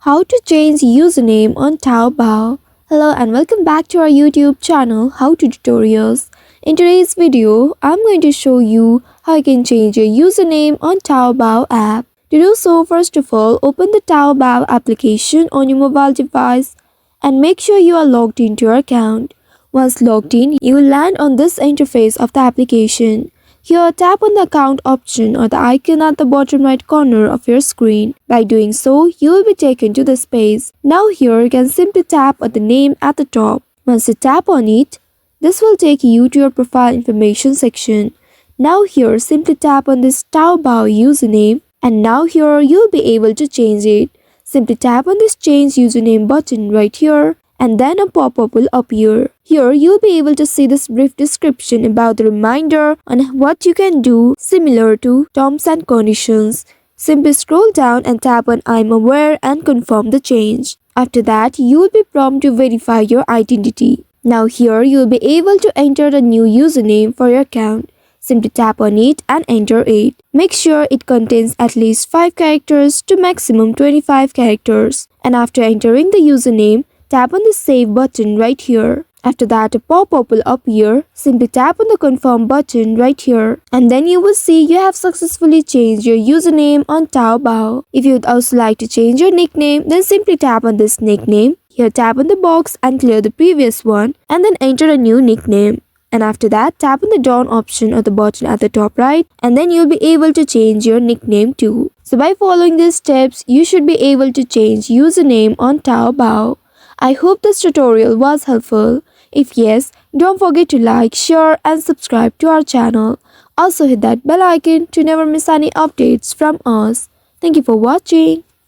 How to change username on Taobao. Hello and welcome back to our YouTube channel How to Tutorials. In today's video, I'm going to show you how you can change your username on Taobao app. To do so, first of all, open the Taobao application on your mobile device and make sure you are logged into your account. Once logged in, you will land on this interface of the application. Here, tap on the account option or the icon at the bottom right corner of your screen. By doing so, you will be taken to this page. Now here, you can simply tap on the name at the top. Once you tap on it, this will take you to your profile information section. Now here, simply tap on this Taobao username and now here, you will be able to change it. Simply tap on this change username button right here and then a pop-up will appear. Here, you'll be able to see this brief description about the reminder on what you can do similar to terms and conditions. Simply scroll down and tap on I'm aware and confirm the change. After that, you will be prompted to verify your identity. Now here, you will be able to enter a new username for your account. Simply tap on it and enter it. Make sure it contains at least 5 characters to maximum 25 characters. And after entering the username, tap on the save button right here. After that, a pop-up will appear. Simply tap on the confirm button right here. And then you will see you have successfully changed your username on Taobao. If you would also like to change your nickname, then simply tap on this nickname. Here tap on the box and clear the previous one. And then enter a new nickname. And after that, tap on the done option or the button at the top right. And then you'll be able to change your nickname too. So by following these steps, you should be able to change username on Taobao. I hope this tutorial was helpful. If yes, don't forget to like, share and subscribe to our channel. Also hit that bell icon to never miss any updates from us. Thank you for watching.